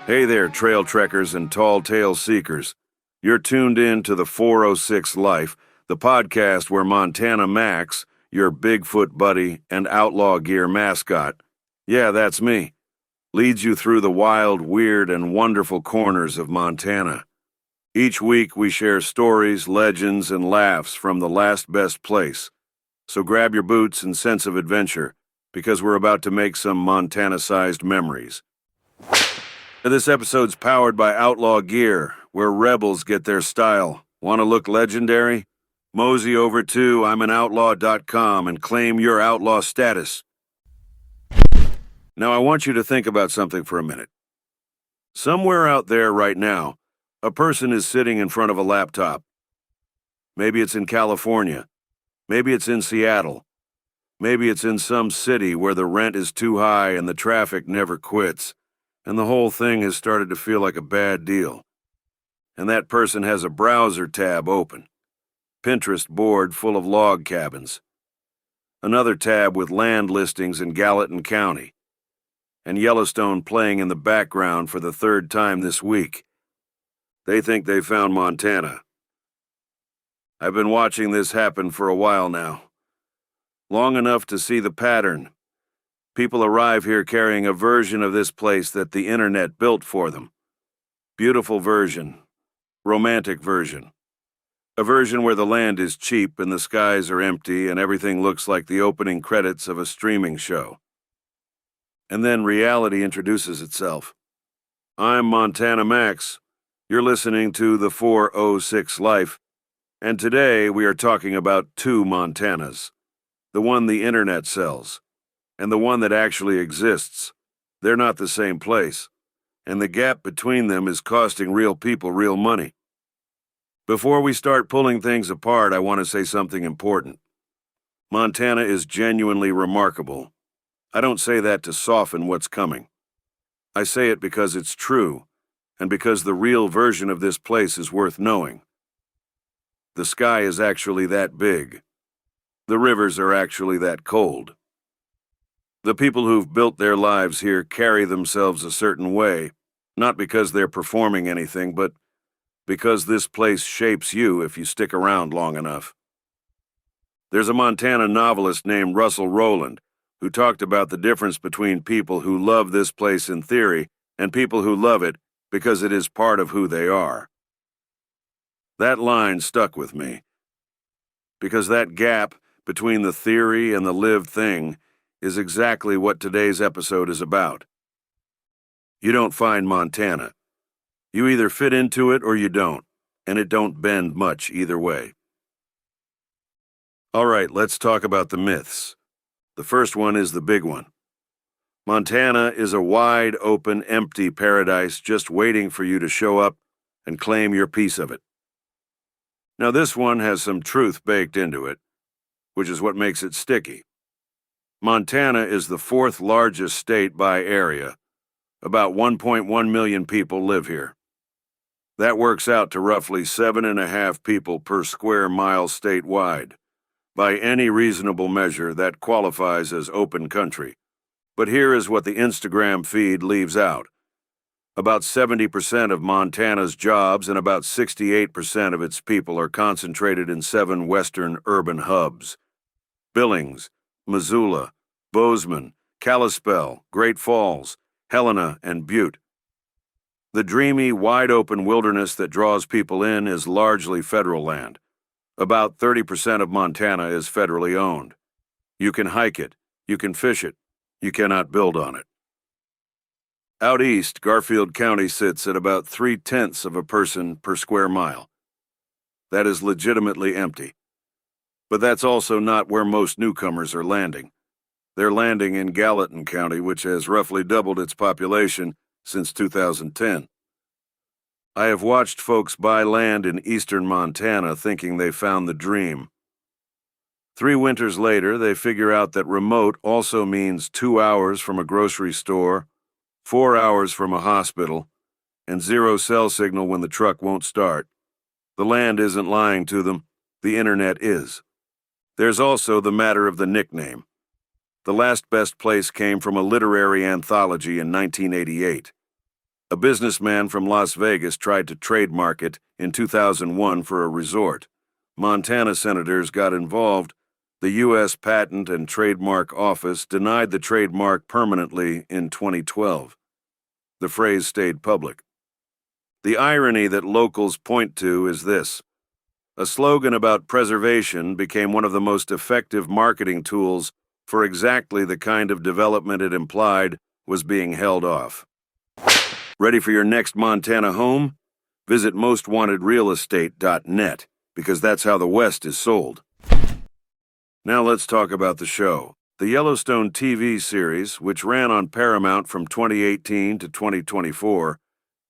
Hey there, trail trekkers and tall tale seekers. You're tuned in to the 406 Life, the podcast where Montana Max, your Bigfoot buddy and outlaw gear mascot, yeah, that's me, leads you through the wild, weird, and wonderful corners of Montana. Each week we share stories, legends, and laughs from the last best place. So grab your boots and sense of adventure, because we're about to make some Montana-sized memories. This episode's powered by Outlaw Gear, where rebels get their style. Want to look legendary? Mosey over to I'mAnOutlaw.com and claim your outlaw status. Now I want you to think about something for a minute. Somewhere out there right now, a person is sitting in front of a laptop. Maybe it's in California. Maybe it's in Seattle. Maybe it's in some city where the rent is too high and the traffic never quits, and the whole thing has started to feel like a bad deal. And that person has a browser tab open. Pinterest board full of log cabins. Another tab with land listings in Gallatin County. And Yellowstone playing in the background for the third time this week. They think they found Montana. I've been watching this happen for a while now. Long enough to see the pattern. People arrive here carrying a version of this place that the internet built for them. Beautiful version. Romantic version. A version where the land is cheap and the skies are empty and everything looks like the opening credits of a streaming show. And then reality introduces itself. I'm Montana Max. You're listening to the 406 Life, and today we are talking about two Montanas. The one the internet sells, and the one that actually exists. They're not the same place, and the gap between them is costing real people real money. Before we start pulling things apart, I want to say something important. Montana is genuinely remarkable. I don't say that to soften what's coming. I say it because it's true, and because the real version of this place is worth knowing. The sky is actually that big. The rivers are actually that cold. The people who've built their lives here carry themselves a certain way, not because they're performing anything, but because this place shapes you if you stick around long enough. There's a Montana novelist named Russell Rowland who talked about the difference between people who love this place in theory and people who love it because it is part of who they are. That line stuck with me, because that gap between the theory and the lived thing is exactly what today's episode is about. You don't find Montana. You either fit into it or you don't, and it don't bend much either way. All right, let's talk about the myths. The first one is the big one. Montana is a wide open, empty paradise just waiting for you to show up and claim your piece of it. Now this one has some truth baked into it, which is what makes it sticky. Montana is the fourth largest state by area. About 1.1 million people live here. That works out to roughly 7.5 people per square mile statewide. By any reasonable measure, that qualifies as open country. But here is what the Instagram feed leaves out. About 70% of Montana's jobs and about 68% of its people are concentrated in 7 western urban hubs. Billings, Missoula, Bozeman, Kalispell, Great Falls, Helena, and Butte. The dreamy, wide-open wilderness that draws people in is largely federal land. About 30% of Montana is federally owned. You can hike it, you can fish it, you cannot build on it. Out east, Garfield County sits at about 0.3 of a person per square mile. That is legitimately empty. But that's also not where most newcomers are landing. They're landing in Gallatin County, which has roughly doubled its population since 2010. I have watched folks buy land in eastern Montana thinking they found the dream. 3 winters later, they figure out that remote also means 2 hours from a grocery store, 4 hours from a hospital, and 0 cell signal when the truck won't start. The land isn't lying to them. The internet is. There's also the matter of the nickname. The last best place came from a literary anthology in 1988. A businessman from Las Vegas tried to trademark it in 2001 for a resort. Montana senators got involved. The U.S. Patent and Trademark Office denied the trademark permanently in 2012. The phrase stayed public. The irony that locals point to is this: a slogan about preservation became one of the most effective marketing tools for exactly the kind of development it implied was being held off. Ready for your next Montana home? Visit mostwantedrealestate.net, because that's how the West is sold. Now let's talk about the show. The Yellowstone TV series, which ran on Paramount from 2018 to 2024,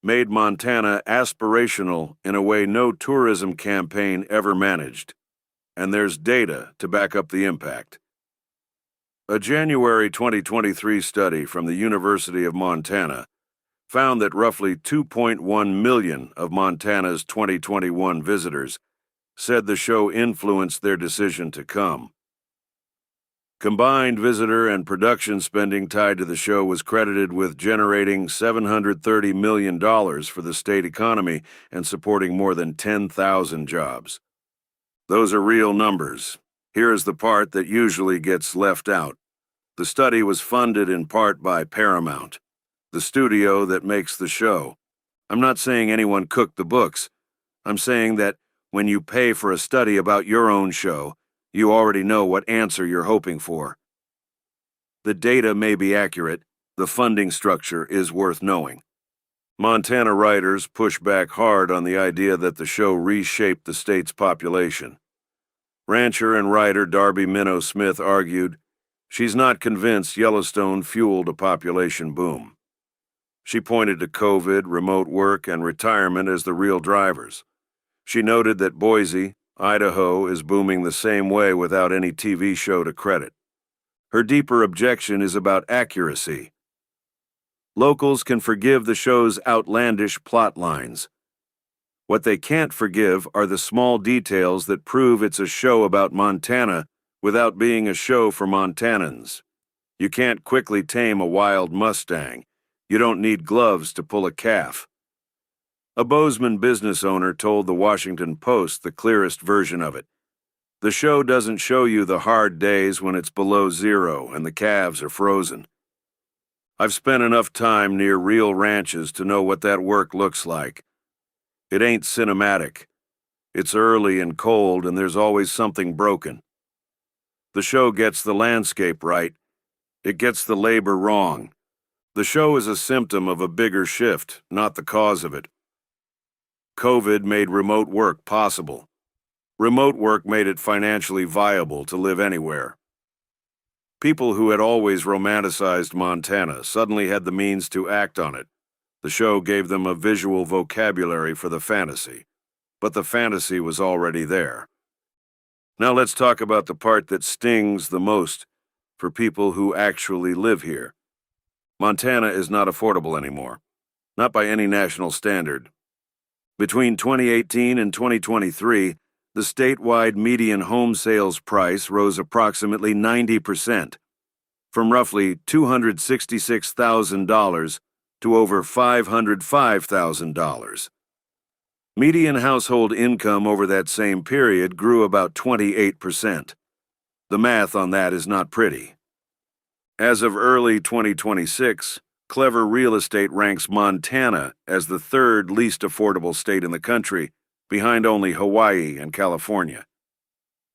made Montana aspirational in a way no tourism campaign ever managed. And there's data to back up the impact. A January 2023 study from the University of Montana found that roughly 2.1 million of Montana's 2021 visitors said the show influenced their decision to come. Combined visitor and production spending tied to the show was credited with generating $730 million for the state economy and supporting more than 10,000 jobs. Those are real numbers. Here is the part that usually gets left out. The study was funded in part by Paramount, the studio that makes the show. I'm not saying anyone cooked the books. I'm saying that when you pay for a study about your own show, you already know what answer you're hoping for. The data may be accurate. The funding structure is worth knowing. Montana writers push back hard on the idea that the show reshaped the state's population. Rancher and writer Darby Minnow Smith argued, she's not convinced Yellowstone fueled a population boom. She pointed to COVID, remote work, and retirement as the real drivers. She noted that Boise, Idaho, is booming the same way without any TV show to credit. Her deeper objection is about accuracy. Locals can forgive the show's outlandish plot lines. What they can't forgive are the small details that prove it's a show about Montana without being a show for Montanans. You can't quickly tame a wild Mustang. You don't need gloves to pull a calf. A Bozeman business owner told the Washington Post the clearest version of it. The show doesn't show you the hard days when it's below zero and the calves are frozen. I've spent enough time near real ranches to know what that work looks like. It ain't cinematic. It's early and cold, and there's always something broken. The show gets the landscape right. It gets the labor wrong. The show is a symptom of a bigger shift, not the cause of it. COVID made remote work possible. Remote work made it financially viable to live anywhere. People who had always romanticized Montana suddenly had the means to act on it. The show gave them a visual vocabulary for the fantasy, but the fantasy was already there. Now let's talk about the part that stings the most for people who actually live here. Montana is not affordable anymore, not by any national standard. Between 2018 and 2023, the statewide median home sales price rose approximately 90%, from roughly $266,000 to over $505,000. Median household income over that same period grew about 28%. The math on that is not pretty. As of early 2026, Clever Real Estate ranks Montana as the third least affordable state in the country, behind only Hawaii and California.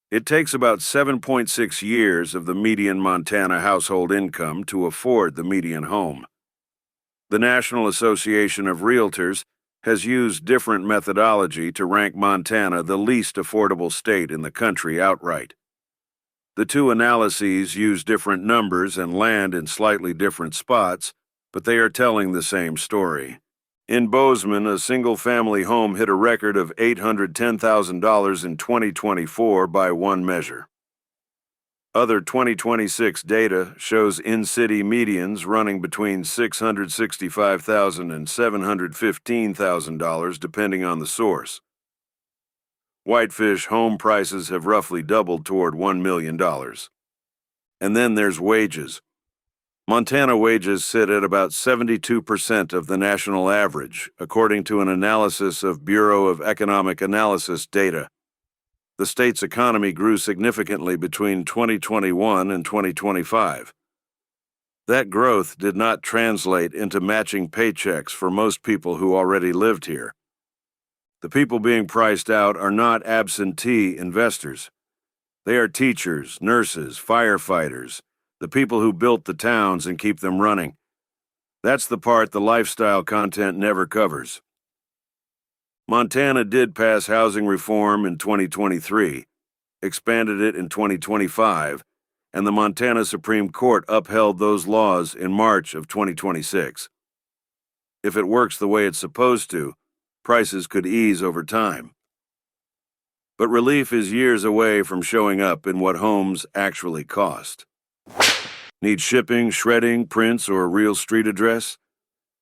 It takes about 7.6 years of the median Montana household income to afford the median home. The National Association of Realtors has used different methodology to rank Montana the least affordable state in the country outright. The two analyses use different numbers and land in slightly different spots, but they are telling the same story. In Bozeman, a single-family home hit a record of $810,000 in 2024 by one measure. Other 2026 data shows in-city medians running between $665,000 and $715,000 depending on the source. Whitefish home prices have roughly doubled toward $1 million. And then there's wages. Montana wages sit at about 72% of the national average, according to an analysis of Bureau of Economic Analysis data. The state's economy grew significantly between 2021 and 2025. That growth did not translate into matching paychecks for most people who already lived here. The people being priced out are not absentee investors. They are teachers, nurses, firefighters, the people who built the towns and keep them running. That's the part the lifestyle content never covers. Montana did pass housing reform in 2023, expanded it in 2025, and the Montana Supreme Court upheld those laws in March of 2026. If it works the way it's supposed to, prices could ease over time. But relief is years away from showing up in what homes actually cost. Need shipping, shredding, prints, or a real street address?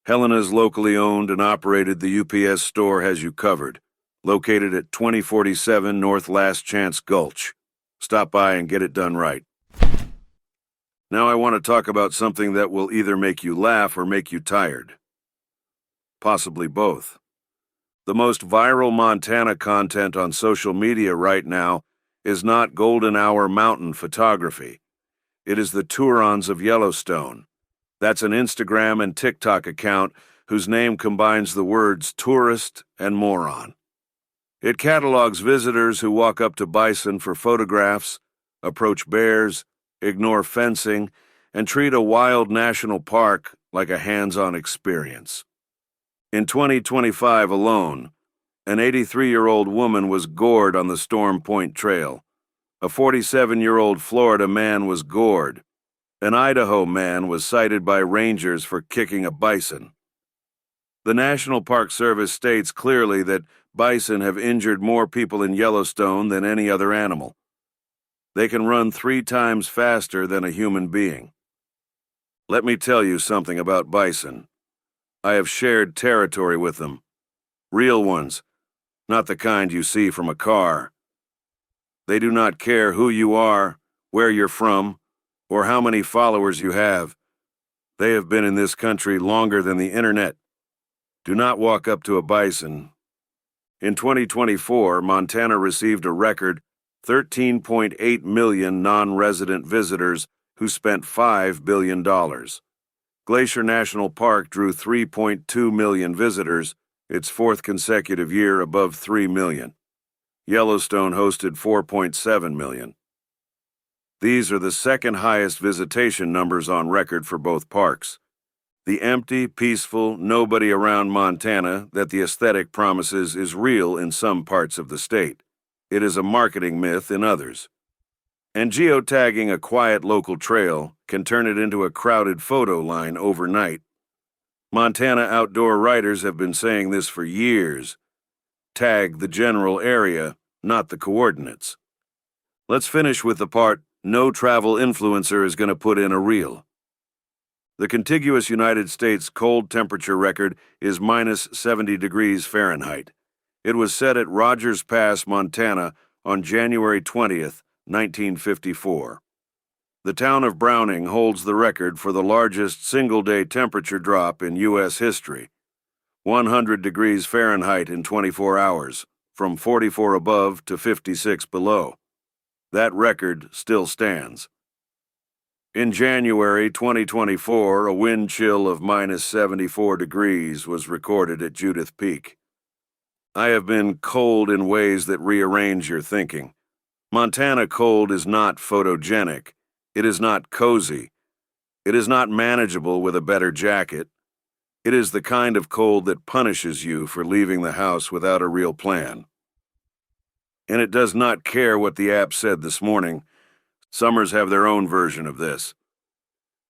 Helena's locally owned and operated the UPS store has you covered, located at 2047 North Last Chance Gulch. Stop by and get it done right. Now I want to talk about something that will either make you laugh or make you tired. Possibly both. The most viral Montana content on social media right now is not golden hour mountain photography. It is the Turons of Yellowstone. That's an Instagram and TikTok account whose name combines the words tourist and moron. It catalogs visitors who walk up to bison for photographs, approach bears, ignore fencing, and treat a wild national park like a hands-on experience. In 2025 alone, an 83-year-old woman was gored on the Storm Point Trail. A 47-year-old Florida man was gored. An Idaho man was cited by rangers for kicking a bison. The National Park Service states clearly that bison have injured more people in Yellowstone than any other animal. They can run 3 times faster than a human being. Let me tell you something about bison. I have shared territory with them. Real ones, not the kind you see from a car. They do not care who you are, where you're from, or how many followers you have. They have been in this country longer than the internet. Do not walk up to a bison. In 2024, Montana received a record 13.8 million non-resident visitors who spent $5 billion. Glacier National Park drew 3.2 million visitors, its 4th consecutive year above 3 million. Yellowstone hosted 4.7 million. These are the second highest visitation numbers on record for both parks. The empty, peaceful, nobody around Montana that the aesthetic promises is real in some parts of the state. It is a marketing myth in others. And geotagging a quiet local trail can turn it into a crowded photo line overnight. Montana outdoor writers have been saying this for years. Tag the general area, not the coordinates. Let's finish with the part no travel influencer is going to put in a reel. The contiguous United States cold temperature record is minus 70 degrees Fahrenheit. It was set at Rogers Pass, Montana on January 20th, 1954. The town of Browning holds the record for the largest single-day temperature drop in U.S. history, 100 degrees Fahrenheit in 24 hours, from 44 above to 56 below. That record still stands. In January 2024, a wind chill of minus 74 degrees was recorded at Judith Peak. I have been cold in ways that rearrange your thinking. Montana cold is not photogenic. It is not cozy. It is not manageable with a better jacket. It is the kind of cold that punishes you for leaving the house without a real plan. And it does not care what the app said this morning. Summers have their own version of this.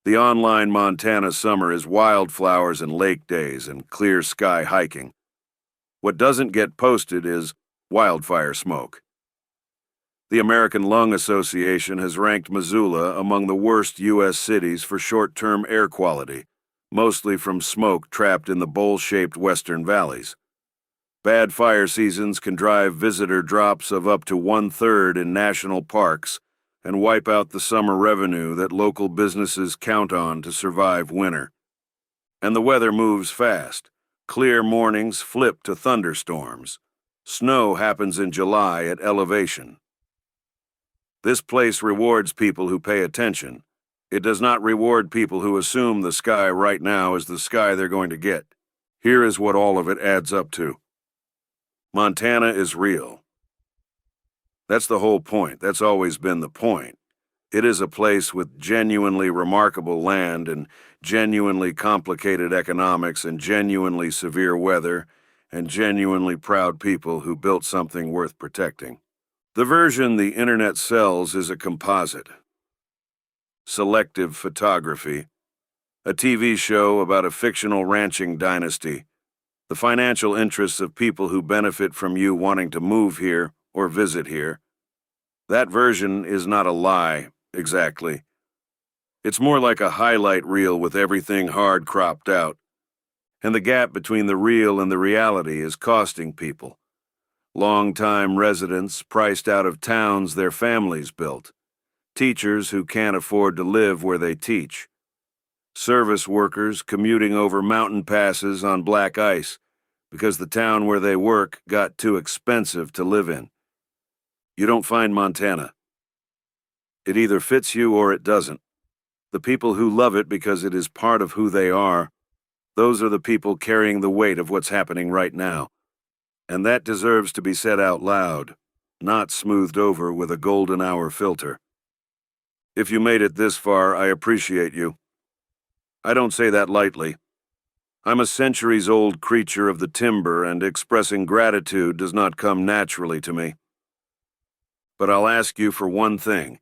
The online Montana summer is wildflowers and lake days and clear sky hiking. What doesn't get posted is wildfire smoke. The American Lung Association has ranked Missoula among the worst U.S. cities for short-term air quality, mostly from smoke trapped in the bowl-shaped western valleys. Bad fire seasons can drive visitor drops of up to 1/3 in national parks, and wipe out the summer revenue that local businesses count on to survive winter. And the weather moves fast. Clear mornings flip to thunderstorms. Snow happens in July at elevation. This place rewards people who pay attention. It does not reward people who assume the sky right now is the sky they're going to get. Here is what all of it adds up to. Montana is real. That's the whole point. That's always been the point. It is a place with genuinely remarkable land and genuinely complicated economics and genuinely severe weather and genuinely proud people who built something worth protecting. The version the internet sells is a composite. Selective photography. A TV show about a fictional ranching dynasty. The financial interests of people who benefit from you wanting to move here or visit here. That version is not a lie, exactly. It's more like a highlight reel with everything hard cropped out. And the gap between the real and the reality is costing people. Long-time residents priced out of towns their families built. Teachers who can't afford to live where they teach. Service workers commuting over mountain passes on black ice because the town where they work got too expensive to live in. You don't find Montana. It either fits you or it doesn't. The people who love it because it is part of who they are, those are the people carrying the weight of what's happening right now. And that deserves to be said out loud, not smoothed over with a golden hour filter. If you made it this far, I appreciate you. I don't say that lightly. I'm a centuries-old creature of the timber, and expressing gratitude does not come naturally to me. But I'll ask you for one thing.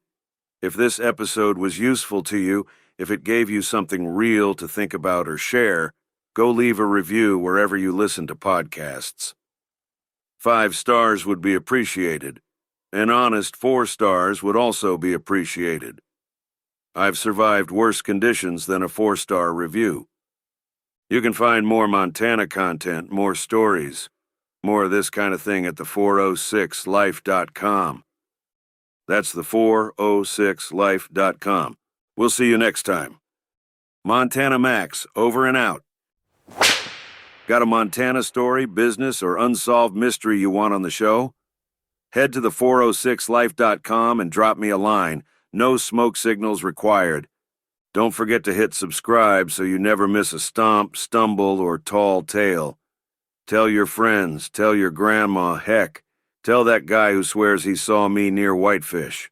If this episode was useful to you, if it gave you something real to think about or share, go leave a review wherever you listen to podcasts. 5 stars would be appreciated. An honest 4 stars would also be appreciated. I've survived worse conditions than a 4-star review. You can find more Montana content, more stories, more of this kind of thing at the406life.com. That's the406life.com. We'll see you next time. Montana Max, over and out. Got a Montana story, business, or unsolved mystery you want on the show? Head to the406life.com and drop me a line. No smoke signals required. Don't forget to hit subscribe so you never miss a stomp, stumble, or tall tale. Tell your friends, tell your grandma, heck, tell that guy who swears he saw me near Whitefish.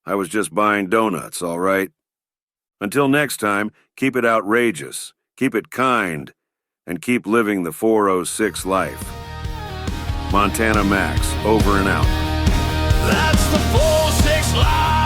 I was just buying donuts, all right? Until next time, keep it outrageous, keep it kind, and keep living the 406 life. Montana Max, over and out. That's the 406 Life!